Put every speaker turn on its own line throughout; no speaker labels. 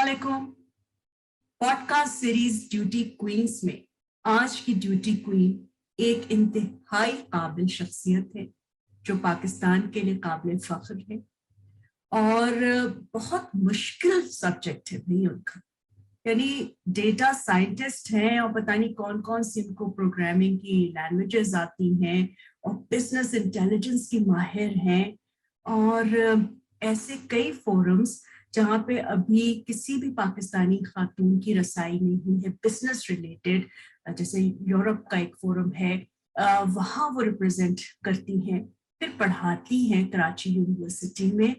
अस्सलामुअलैकुम। Podcast series duty queen's में आज की ड्यूटी क्वीन एक इंतहाई काबिल शख्सियत है जो पाकिस्तान के लिए काबिल फख्र है और बहुत मुश्किल सब्जेक्ट है भाई उनका। यानी डेटा साइंटिस्ट हैं और पता नहीं कौन कौन सी उनको प्रोग्रामिंग की लैंग्वेजेस आती हैं और बिजनेस इंटेलिजेंस की माहिर हैं और ऐसे कई फोरम्स जहाँ पे अभी किसी भी पाकिस्तानी खातून की रसाई नहीं हुई है बिजनेस रिलेटेड, जैसे यूरोप का एक फोरम है, वहाँ वो रिप्रेजेंट करती हैं, फिर पढ़ाती हैं कराची यूनिवर्सिटी में।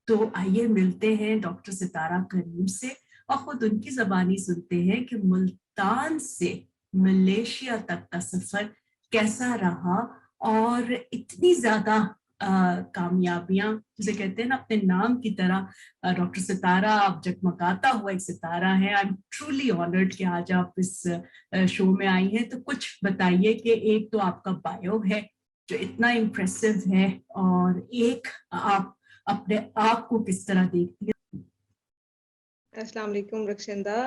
तो आइए मिलते हैं डॉक्टर सितारा करीम से और खुद उनकी ज़बानी सुनते हैं कि मुल्तान से मलेशिया तक का सफ़र कैसा रहा और इतनी ज़्यादा कामयाबियां, जिसे कहते हैं ना अपने नाम की तरह डॉक्टर सितारा आप जगमगाता हुआ एक सितारा है। आई एम ट्रूली ऑनर्ड कि आज आप इस शो में आई हैं। तो कुछ बताइए कि एक तो आपका बायो है जो इतना इम्प्रेसिव है और एक आप अपने आप को किस तरह देखती हैं।
अस्सलाम वालेकुम रक्षंदा,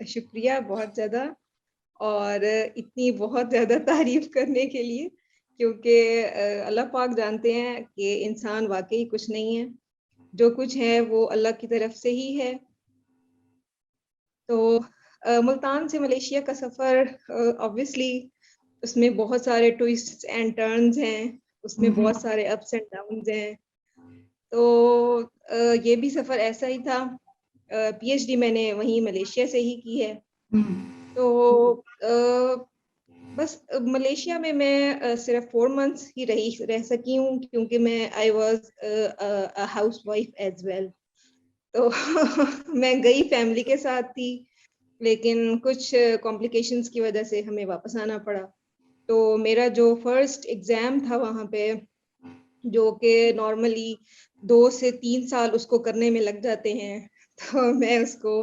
शुक्रिया बहुत ज़्यादा और इतनी बहुत ज़्यादा तारीफ करने के लिए, क्योंकि अल्लाह पाक जानते हैं कि इंसान वाकई कुछ नहीं है, जो कुछ है वो अल्लाह की तरफ से ही है। तो मुल्तान से मलेशिया का सफ़र ऑब्वियसली उसमें बहुत सारे ट्विस्ट्स एंड टर्न्स हैं, उसमें बहुत सारे अप्स एंड डाउन्स हैं। तो ये भी सफ़र ऐसा ही था। पीएचडी मैंने वहीं मलेशिया से ही की है। तो बस मलेशिया में मैं सिर्फ 4 मंथ्स ही रह सकी हूँ, क्योंकि मैं I was a housewife as well. तो मैं गई फैमिली के साथ थी, लेकिन कुछ कॉम्प्लिकेशंस की वजह से हमें वापस आना पड़ा। तो मेरा जो फर्स्ट एग्ज़ाम था वहाँ पे, जो कि नॉर्मली 2 से 3 साल उसको करने में लग जाते हैं, तो मैं उसको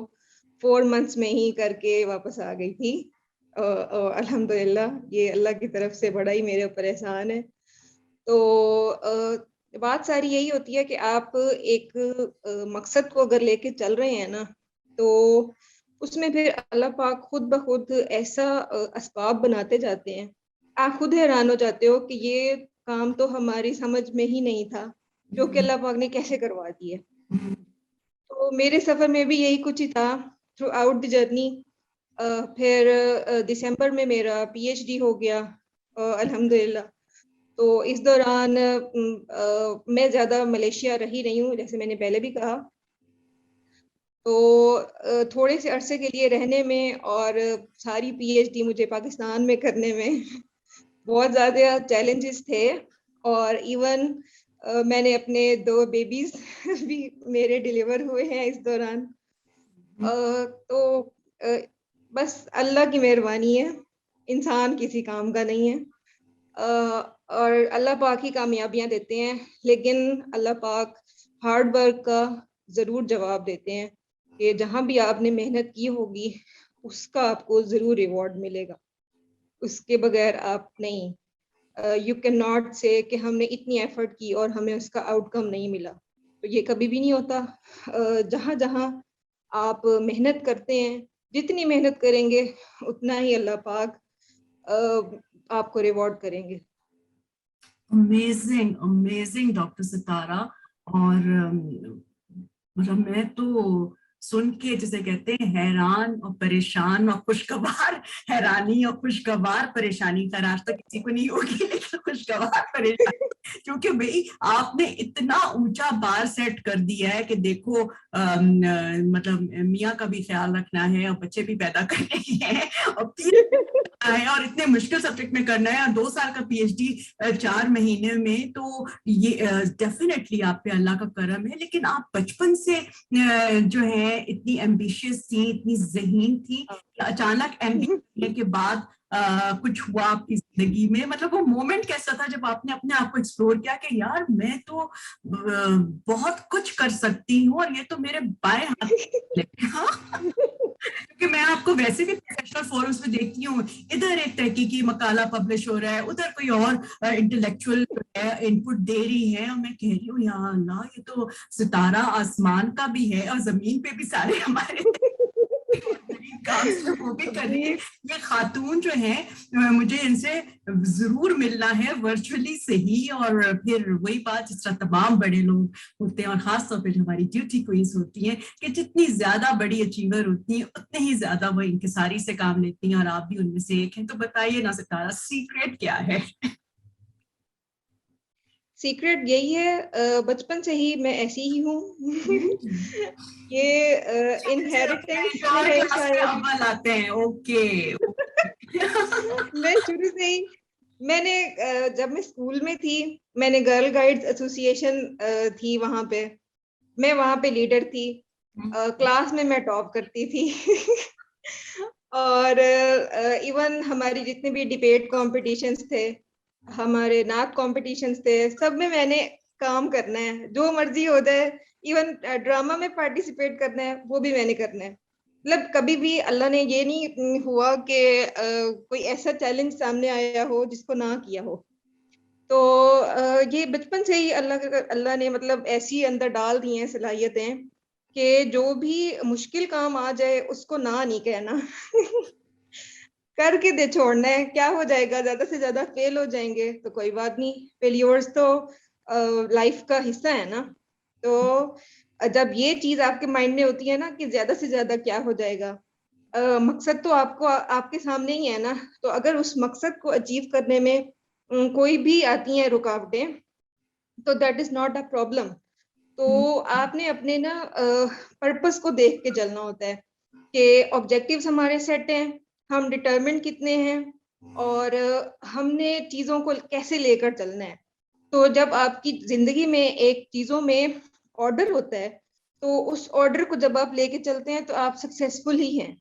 4 मंथ्स में ही करके वापस आ गई थी। अल्हम्दुलिल्लाह, ये अल्लाह की तरफ से बड़ा ही मेरे ऊपर एहसान है। तो बात सारी यही होती है कि आप एक मकसद को अगर लेके चल रहे हैं ना, तो उसमें फिर अल्लाह पाक खुद ब खुद ऐसा असबाब बनाते जाते हैं, आप खुद हैरान हो जाते हो कि ये काम तो हमारी समझ में ही नहीं था, जो कि अल्लाह पाक ने कैसे करवा दिए। तो मेरे सफ़र में भी यही कुछ ही था थ्रू आउट द जर्नी। फिर दिसंबर में मेरा पीएचडी हो गया अल्हम्दुलिल्लाह। तो इस दौरान मैं ज़्यादा मलेशिया रही नहीं हूँ, जैसे मैंने पहले भी कहा। तो थोड़े से अरसे के लिए रहने में और सारी पीएचडी मुझे पाकिस्तान में करने में बहुत ज़्यादा चैलेंजेस थे। और इवन मैंने अपने 2 बेबीज़ भी मेरे डिलीवर हुए हैं इस दौरान। तो बस अल्लाह की मेहरबानी है, इंसान किसी काम का नहीं है। और अल्लाह पाक ही कामयाबियाँ देते हैं, लेकिन अल्लाह पाक हार्ड वर्क का ज़रूर जवाब देते हैं कि जहाँ भी आपने मेहनत की होगी उसका आपको ज़रूर रिवॉर्ड मिलेगा, उसके बगैर आप नहीं। यू कैन नॉट से कि हमने इतनी एफर्ट की और हमें उसका आउटकम नहीं मिला, तो ये कभी भी नहीं होता। जहाँ जहाँ आप मेहनत करते हैं, जितनी मेहनत करेंगे उतना ही अल्लाह पाक आपको रिवॉर्ड करेंगे।
अमेजिंग अमेजिंग डॉक्टर सितारा। और मतलब मैं तो सुन के जिसे कहते हैं हैरान और परेशान और खुशगवार, हैरानी और खुशगवार परेशानी का रास्ता किसी को नहीं होगी, लेकिन खुशगवार परेशानी, क्योंकि भाई आपने इतना ऊंचा बार सेट कर दिया है कि देखो मतलब मियाँ का भी ख्याल रखना है और बच्चे भी पैदा करने हैं और है और इतने मुश्किल सब्जेक्ट में करना है और 2 साल का पीएचडी 4 महीने में। तो ये डेफिनेटली आप पे अल्लाह का करम है। लेकिन आप बचपन से जो है इतनी एम्बिशियस थी, इतनी ज़हीन थी, अचानक एमबीए के बाद कुछ हुआ आपकी जिंदगी में, मतलब वो मोमेंट कैसा था जब आपने अपने आप को एक्सप्लोर किया कि यार मैं तो बहुत कुछ कर सकती हूँ और ये तो मेरे बाएं हाथ हाँ, क्योंकि मैं आपको वैसे भी प्रोफेशनल फोरम्स में देखती हूँ, इधर एक तहकीकी मकाला पब्लिश हो रहा है, उधर कोई और इंटेलेक्चुअल इनपुट दे रही है, और मैं कह रही हूँ या अल्लाह ये तो सितारा आसमान का भी है और जमीन पे भी सारे हमारे काम से वो भी कर रही है। ये खातून जो है मुझे इनसे जरूर मिलना है वर्चुअली से ही, और फिर वही बात जिस तरह तमाम बड़े लोग होते हैं और खासतौर पर हमारी ड्यूटी क्वींस होती हैं कि जितनी ज्यादा बड़ी अचीवर होती हैं उतने ही ज्यादा वो इंकिसारी से काम लेती हैं, और आप भी उनमें से एक हैं। तो बताइए ना सितारा, सीक्रेट क्या है?
सीक्रेट यही है, बचपन से ही मैं ऐसी ही हूँ। ये इनहेरिटेंस में है शायद।
आते हैं ओके।
मैं शुरू से ही मैंने जब मैं स्कूल में थी, मैंने गर्ल गाइड्स एसोसिएशन थी वहां पे, मैं वहां पे लीडर थी। क्लास में मैं टॉप करती थी। और इवन हमारी जितने भी डिबेट कॉम्पिटिशन्स थे, हमारे नात कॉम्पिटिशन्स थे, सब में मैंने काम करना है, जो मर्जी हो जाए। इवन ड्रामा में पार्टिसिपेट करना है, वो भी मैंने करना है। मतलब कभी भी अल्लाह ने ये नहीं हुआ कि कोई ऐसा चैलेंज सामने आया हो जिसको ना किया हो। तो ये बचपन से ही अल्लाह ने मतलब ऐसी अंदर डाल दी हैं सलाहियतें कि जो भी मुश्किल काम आ जाए उसको ना नहीं कहना। करके दे छोड़ना है, क्या हो जाएगा, ज्यादा से ज्यादा फेल हो जाएंगे तो कोई बात नहीं, फेलियर्स तो लाइफ का हिस्सा है ना। तो जब ये चीज आपके माइंड में होती है ना कि ज्यादा से ज्यादा क्या हो जाएगा, मकसद तो आपको आपके सामने ही है ना। तो अगर उस मकसद को अचीव करने में कोई भी आती हैं रुकावटें, तो that is not a problem. तो आपने अपने ना पर्पस को देख के चलना होता है कि ऑब्जेक्टिव्स हमारे सेट हैं, हम डिटरमिन्ड कितने हैं, और हमने चीजों को कैसे लेकर चलना है। तो जब आपकी जिंदगी में एक चीजों में ऑर्डर होता है, तो उस ऑर्डर को जब आप लेके चलते हैं तो आप सक्सेसफुल ही हैं।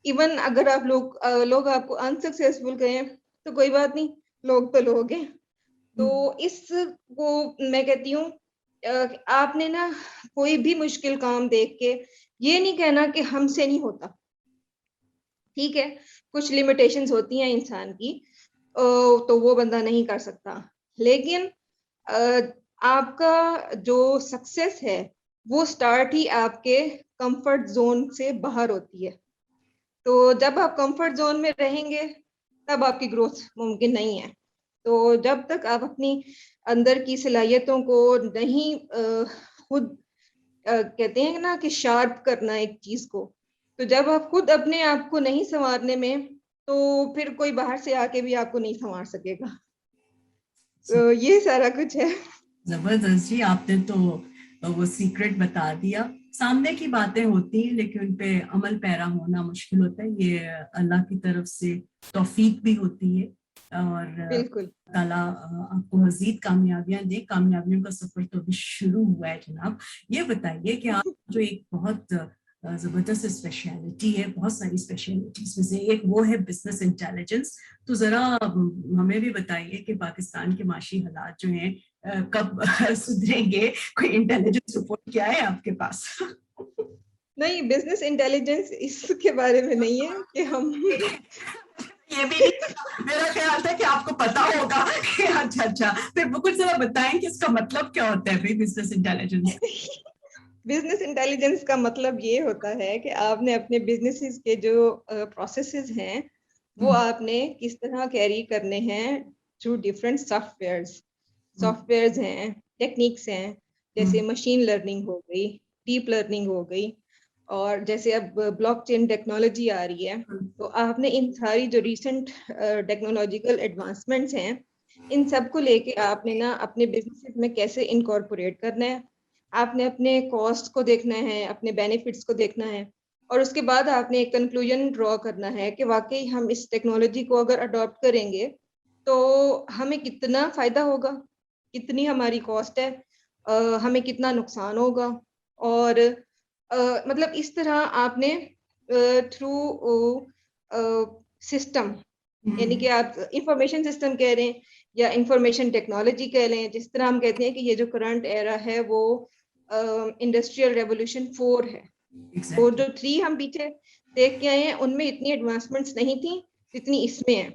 इवन अगर आप लोग आपको अनसक्सेसफुल कहें तो कोई बात नहीं, लोग तो लोग हैं। तो इसको मैं कहती हूँ आपने ना कोई भी मुश्किल काम देख के ये नहीं कहना कि हमसे नहीं होता। ठीक है, कुछ लिमिटेशंस होती हैं इंसान की, तो वो बंदा नहीं कर सकता। लेकिन आपका जो सक्सेस है वो स्टार्ट ही आपके कंफर्ट जोन से बाहर होती है। तो जब आप कंफर्ट जोन में रहेंगे तब आपकी ग्रोथ मुमकिन नहीं है। तो जब तक आप अपनी अंदर की सलाहियतों को नहीं खुद कहते हैं ना कि शार्प करना एक चीज को, तो जब आप खुद अपने आप को नहीं संवारने में, तो फिर कोई बाहर से आके भी आपको नहीं संवार सकेगा। तो ये सारा कुछ है।
जबरदस्त जी, आपने तो वो सीक्रेट बता दिया। सामने की बातें होती हैं लेकिन उन पे अमल पैरा होना मुश्किल होता है, ये अल्लाह की तरफ से तौफीक भी होती है, और
बिल्कुल।
ताला आपको मजीद कामयाबियां दे। कामयाबियों का सफर तो अभी शुरू हुआ है जनाब। ये बताइए कि आप जो एक बहुत जबरदस्त स्पेशलिटी है, बहुत सारी स्पेशलिटीज में से एक वो है बिजनेस इंटेलिजेंस, तो जरा हमें भी बताइए कि पाकिस्तान के माशी हालात जो हैं कब सुधरेंगे? कोई इंटेलिजेंस रिपोर्ट क्या है आपके पास?
नहीं, बिजनेस इंटेलिजेंस इसके बारे में नहीं है कि हम
ये भी नहीं, मेरा ख्याल था कि आपको पता होगा कि अच्छा अच्छा, फिर कुछ जरा बताएं कि इसका मतलब क्या होता है बिजनेस इंटेलिजेंस?
बिजनेस इंटेलिजेंस का मतलब ये होता है कि आपने अपने बिजनेसेस के जो प्रोसेसेस हैं वो आपने किस तरह कैरी करने हैं थ्रू डिफरेंट सॉफ्टवेयर्स हैं, टेक्निक्स हैं, जैसे मशीन लर्निंग हो गई, डीप लर्निंग हो गई, और जैसे अब ब्लॉकचेन टेक्नोलॉजी आ रही है। तो आपने इन सारी जो रिसेंट टेक्नोलॉजिकल एडवांसमेंट्स हैं, इन सब को लेके आपने ना अपने बिजनेसेस में कैसे इनकॉर्पोरेट करना है। आपने अपने कॉस्ट को देखना है, अपने बेनिफिट्स को देखना है, और उसके बाद आपने एक कंक्लूजन ड्रॉ करना है कि वाकई हम इस टेक्नोलॉजी को अगर अडॉप्ट करेंगे तो हमें कितना फायदा होगा, कितनी हमारी कॉस्ट है, हमें कितना नुकसान होगा। और मतलब इस तरह आपने थ्रू सिस्टम یعنی کہ آپ انفارمیشن سسٹم کہہ رہے ہیں یا انفارمیشن ٹیکنالوجی کہہ لیں, جس طرح ہم کہتے ہیں کہ یہ جو کرنٹ ایرا ہے وہ انڈسٹریل ریولوشن 4 ہے. وہ جو 3 ہم پیچھے دیکھ کے آئے ہیں ان میں اتنی ایڈوانسمنٹس نہیں تھیں جتنی اس میں ہیں.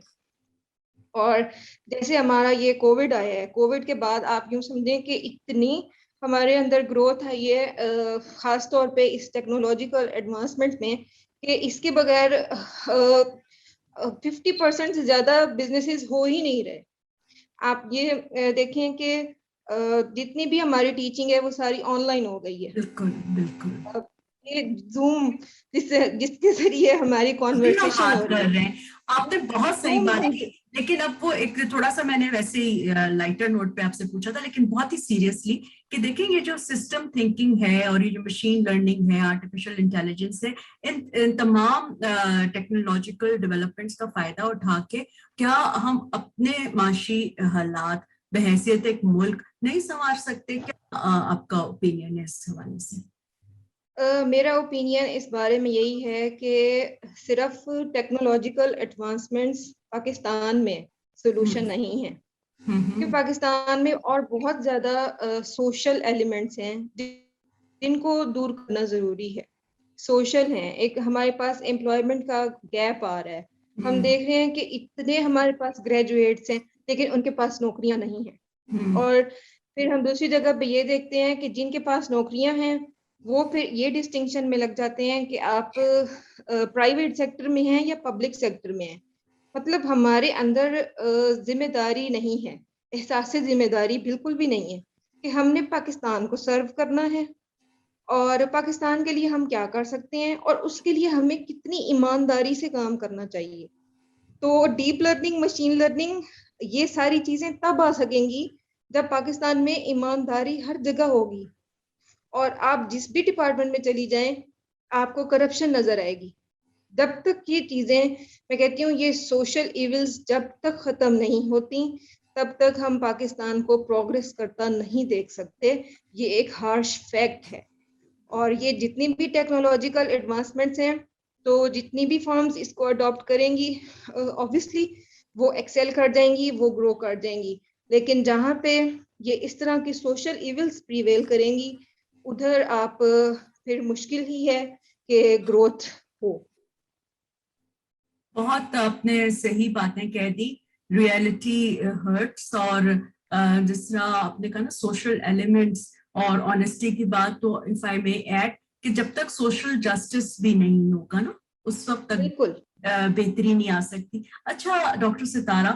اور جیسے ہمارا یہ کووڈ آیا ہے, کووڈ کے بعد آپ یوں سمجھیں کہ اتنی ہمارے اندر گروتھ ہے یہ خاص طور پہ اس ٹیکنالوجیکل ایڈوانسمنٹ میں کہ اس کے بغیر 50% سے زیادہ بزنسز ہو ہی نہیں رہے. آپ یہ دیکھیں کہ جتنی بھی ہماری ٹیچنگ ہے وہ ساری آن لائن ہو گئی ہے.
بالکل بالکل.
یہ زوم جس کے ذریعے ہماری کانورسیشن ہو رہی ہے.
آپ نے بہت صحیح
Zoom
بات
ہم
کی, لیکن اب وہ ایک تھوڑا سا میں نے ویسے ہی لائٹر نوٹ پہ آپ سے پوچھا تھا, لیکن بہت ہی سیریسلی کہ دیکھیں یہ جو سسٹم تھنکنگ ہے اور یہ جو مشین لرننگ ہے, آرٹیفیشل انٹیلیجنس ہے, ان تمام ٹیکنالوجیکل ڈیولپمنٹس کا فائدہ اٹھا کے کیا ہم اپنے معاشی حالات بحیثیت ایک ملک نہیں سنوار سکتے؟ کیا آپ کا اوپینین ہے اس حوالے سے؟
میرا اوپینین اس بارے میں یہی ہے کہ صرف ٹیکنالوجیکل ایڈوانسمنٹس پاکستان میں سولوشن نہیں ہے, کہ پاکستان میں اور بہت زیادہ سوشل ایلیمنٹس ہیں جن کو دور کرنا ضروری ہے. سوشل ہیں, ایک ہمارے پاس امپلائمنٹ کا گیپ آ رہا ہے. ہم دیکھ رہے ہیں کہ اتنے ہمارے پاس گریجویٹس ہیں لیکن ان کے پاس نوکریاں نہیں ہیں. اور پھر ہم دوسری جگہ پہ یہ دیکھتے ہیں کہ جن کے پاس نوکریاں ہیں وہ پھر یہ ڈسٹنکشن میں لگ جاتے ہیں کہ آپ پرائیویٹ سیکٹر میں ہیں یا پبلک سیکٹر میں ہیں. مطلب ہمارے اندر ذمہ داری نہیں ہے, احساس ذمہ داری بالکل بھی نہیں ہے کہ ہم نے پاکستان کو سرو کرنا ہے اور پاکستان کے لیے ہم کیا کر سکتے ہیں اور اس کے لیے ہمیں کتنی ایمانداری سے کام کرنا چاہیے. تو ڈیپ لرننگ, مشین لرننگ, یہ ساری چیزیں تب آ سکیں گی جب پاکستان میں ایمانداری ہر جگہ ہوگی. اور آپ جس بھی ڈپارٹمنٹ میں چلی جائیں آپ کو کرپشن نظر آئے گی. جب تک یہ چیزیں, میں کہتی ہوں یہ سوشل ایونز جب تک ختم نہیں ہوتی تب تک ہم پاکستان کو پروگریس کرتا نہیں دیکھ سکتے. یہ ایک ہارش فیکٹ ہے. اور یہ جتنی بھی ٹیکنالوجیکل ایڈوانسمنٹس ہیں تو جتنی بھی فارمز اس کو اڈاپٹ کریں گی obviously وہ ایکسیل کر جائیں گی, وہ گرو کر جائیں گی. لیکن جہاں پہ یہ اس طرح کی سوشل ایونز پریویل کریں گی ادھر آپ پھر مشکل ہی ہے کہ گروتھ ہو.
بہت آپ نے صحیح باتیں کہہ دی. ریئلٹی ہرٹس, اور جس طرح آپ نے کہا نا سوشل ایلیمنٹس اور آنےسٹی کی بات, تو اف آئی مے ایڈ کہ جب تک سوشل جسٹس بھی نہیں ہوگا نا اس وقت تک
بالکل
بہتری نہیں آ سکتی. اچھا ڈاکٹر ستارہ,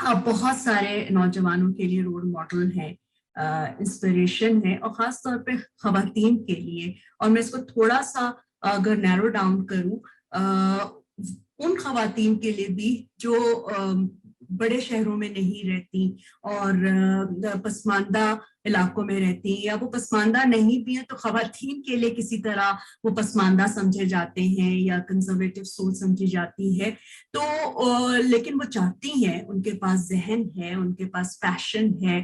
آپ بہت سارے نوجوانوں کے لیے رول ماڈل ہیں, انسپریشن ہے, اور خاص طور پہ خواتین کے لیے. اور میں اس کو تھوڑا سا اگر نیرو ڈاؤن کروں ان خواتین کے لیے بھی جو بڑے شہروں میں نہیں رہتی اور پسماندہ علاقوں میں رہتی ہیں, یا وہ پسماندہ نہیں بھی ہیں تو خواتین کے لیے کسی طرح وہ پسماندہ سمجھے جاتے ہیں یا کنزرویٹو سوچ سمجھی جاتی ہے. تو لیکن وہ چاہتی ہیں, ان کے پاس ذہن ہے, ان کے پاس پیشن ہے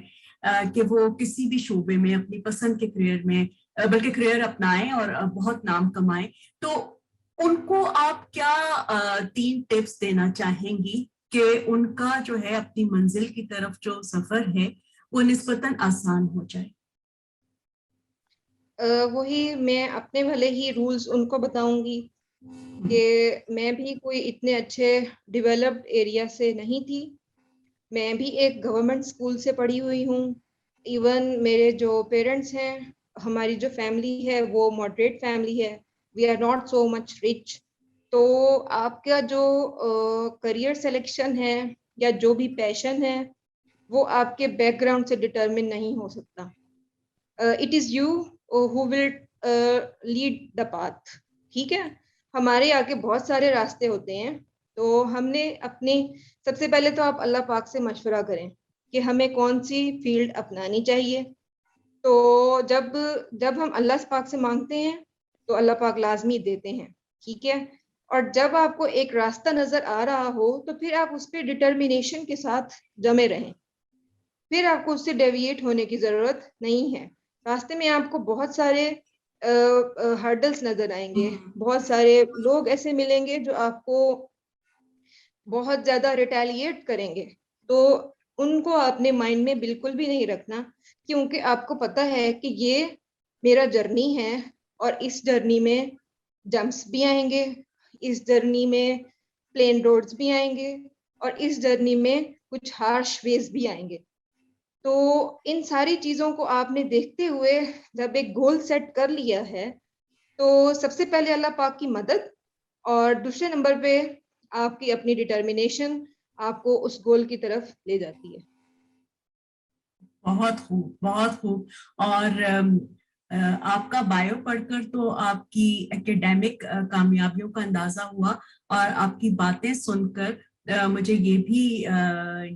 کہ وہ کسی بھی شعبے میں اپنی پسند کے کریئر میں بلکہ کریئر اپنائیں اور بہت نام کمائیں. تو ان کو آپ کیا 3 ٹپس دینا چاہیں گی کہ ان کا جو ہے اپنی منزل کی طرف جو سفر ہے وہ نسبتاً آسان ہو جائے؟
وہی میں اپنے بھلے ہی رولز ان کو بتاؤں گی کہ میں بھی کوئی اتنے اچھے ڈیولپڈ ایریا سے نہیں تھی. میں بھی ایک گورنمنٹ اسکول سے پڑھی ہوئی ہوں. ایون میرے جو پیرنٹس ہیں, ہماری جو فیملی ہے وہ ماڈریٹ فیملی ہے. We are not so much rich. تو آپ کا جو کریئر سلیکشن ہے یا جو بھی پیشن ہے وہ آپ کے بیک گراؤنڈ سے ڈٹرمن نہیں ہو سکتا. It is you who will lead the path. ٹھیک ہے, ہمارے آگے بہت سارے راستے ہوتے ہیں. تو ہم نے اپنی سب سے پہلے تو آپ اللہ پاک سے مشورہ کریں کہ ہمیں کون سی فیلڈ اپنانی چاہیے. تو جب ہم اللہ پاک سے مانگتے ہیں تو اللہ پاک لازمی دیتے ہیں. ٹھیک ہے, اور جب آپ کو ایک راستہ نظر آ رہا ہو تو پھر آپ اس پہ ڈٹرمینیشن کے ساتھ جمے رہیں. پھر آپ کو اس سے ڈیویٹ ہونے کی ضرورت نہیں ہے. راستے میں آپ کو بہت سارے ہرڈلز نظر آئیں گے, بہت سارے لوگ ایسے ملیں گے جو آپ کو بہت زیادہ ریٹیلیٹ کریں گے تو ان کو اپنے مائنڈ میں بالکل بھی نہیں رکھنا, کیونکہ آپ کو پتا ہے کہ یہ میرا جرنی ہے اور اس جرنی میں جمپس بھی آئیں گے, اس جرنی میں پلین روڈز بھی آئیں گے, اور اس جرنی میں کچھ ہارش ویز بھی آئیں گے. تو ان ساری چیزوں کو آپ نے دیکھتے ہوئے جب ایک گول سیٹ کر لیا ہے تو سب سے پہلے اللہ پاک کی مدد, اور دوسرے نمبر پہ آپ کی اپنی ڈٹرمنیشن آپ کو اس گول کی طرف لے جاتی ہے.
بہت خوب, بہت خوب. اور آپ کا بایو پڑھ کر تو آپ کی ایکیڈیمک کامیابیوں کا اندازہ ہوا, اور آپ کی باتیں سن کر مجھے یہ بھی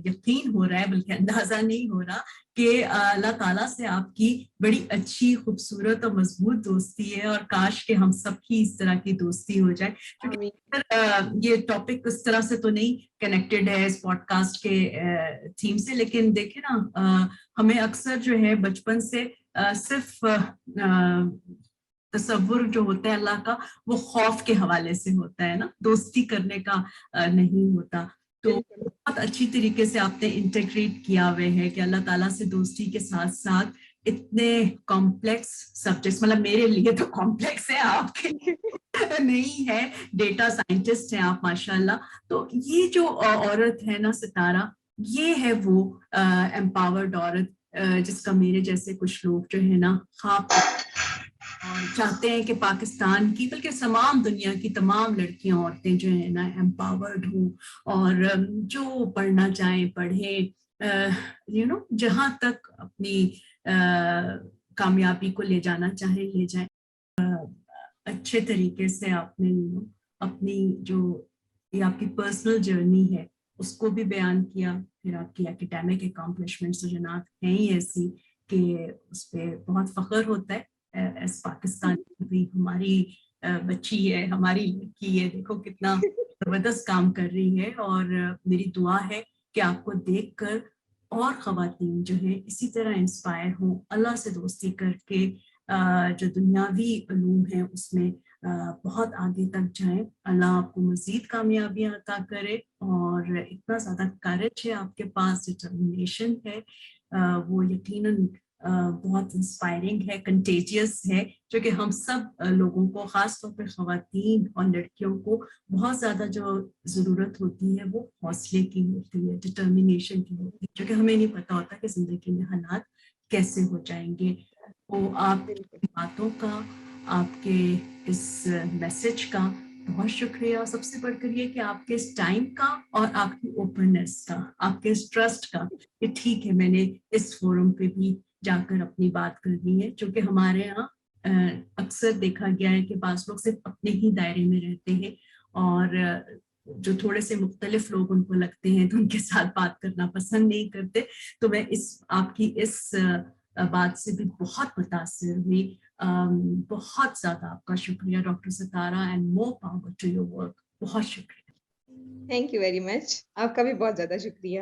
یقین ہو رہا ہے, بلکہ اندازہ نہیں ہو رہا, کہ اللہ تعالیٰ سے آپ کی بڑی اچھی, خوبصورت اور مضبوط دوستی ہے, اور کاش کہ ہم سب کی اس طرح کی دوستی ہو جائے. یہ ٹاپک اس طرح سے تو نہیں کنیکٹڈ ہے اس پوڈ کاسٹ کے تھیم سے, لیکن دیکھیں نا, ہمیں اکثر جو ہے بچپن سے صرف تصور جو ہوتا ہے اللہ کا وہ خوف کے حوالے سے ہوتا ہے نا, دوستی کرنے کا نہیں ہوتا. تو بہت اچھی طریقے سے آپ نے انٹیگریٹ کیا ہوئے ہے کہ اللہ تعالیٰ سے دوستی کے ساتھ ساتھ اتنے کمپلیکس سبجیکٹس, مطلب میرے لیے تو کمپلیکس ہے, آپ کے نہیں ہے, ڈیٹا سائنٹسٹ ہیں آپ ماشاءاللہ. تو یہ جو عورت ہے نا ستارہ, یہ ہے وہ امپاورڈ عورت جس کا میرے جیسے کچھ لوگ جو ہے نا خواب اور چاہتے ہیں کہ پاکستان کی بلکہ تمام دنیا کی تمام لڑکیاں, عورتیں جو ہیں نا امپاورڈ ہوں, اور جو پڑھنا چاہیں پڑھیں, جہاں تک اپنی کامیابی کو لے جانا چاہیں لے جائیں. اچھے طریقے سے آپ نے اپنی جو یہ آپ کی پرسنل جرنی ہے اس کو بھی بیان کیا, پھر آپ کی اکیڈیمک اکامپلشمنٹس تو جناب ہیں ہی ایسی کہ اس پہ بہت فخر ہوتا ہے. ایس پاکستان بھی ہماری بچی ہے, ہماری لڑکی ہے, دیکھو کتنا زبردست کام کر رہی ہے, اور میری دعا ہے کہ آپ کو دیکھ کر اور خواتین جو ہیں اسی طرح انسپائر ہوں, اللہ سے دوستی کر کے جو دنیاوی علوم ہیں اس میں بہت آگے تک جائیں. اللہ آپ کو مزید کامیابیاں عطا کرے, اور اتنا زیادہ کریج ہے آپ کے پاس, ڈٹرمنیشن ہے, وہ یقیناً بہت انسپائرنگ ہے, کنٹیجیس ہے, جو کہ ہم سب لوگوں کو, خاص طور پہ خواتین اور لڑکیوں کو بہت زیادہ جو ضرورت ہوتی ہے وہ حوصلے کی ہوتی ہے, ڈٹرمنیشن کی ہوتی ہے, جو کہ ہمیں نہیں پتا ہوتا کہ زندگی میں حالات کیسے ہو جائیں گے. وہ آپ کی باتوں کا, آپ کے اس میسج کا بہت شکریہ. سب سے بڑھ کر یہ کہ آپ کے اس ٹائم کا اور آپ کی اوپننس کا, آپ کے اس ٹرسٹ کا کہ ٹھیک ہے میں نے اس فورم پہ بھی جا کر اپنی بات کرنی ہے, جو کہ ہمارے یہاں اکثر دیکھا گیا ہے کہ بعض لوگ صرف اپنے ہی دائرے میں رہتے ہیں, اور جو تھوڑے سے مختلف لوگ ان کو لگتے ہیں تو ان کے ساتھ بات کرنا پسند نہیں کرتے. تو میں آپ کی اس بات سے بھی بہت متاثر ہوئی. بہت زیادہ آپ کا شکریہ doctor Sitara, and more power to your work. بہت شکریہ.
تھینک یو ویری مچ, آپ کا بھی بہت زیادہ شکریہ.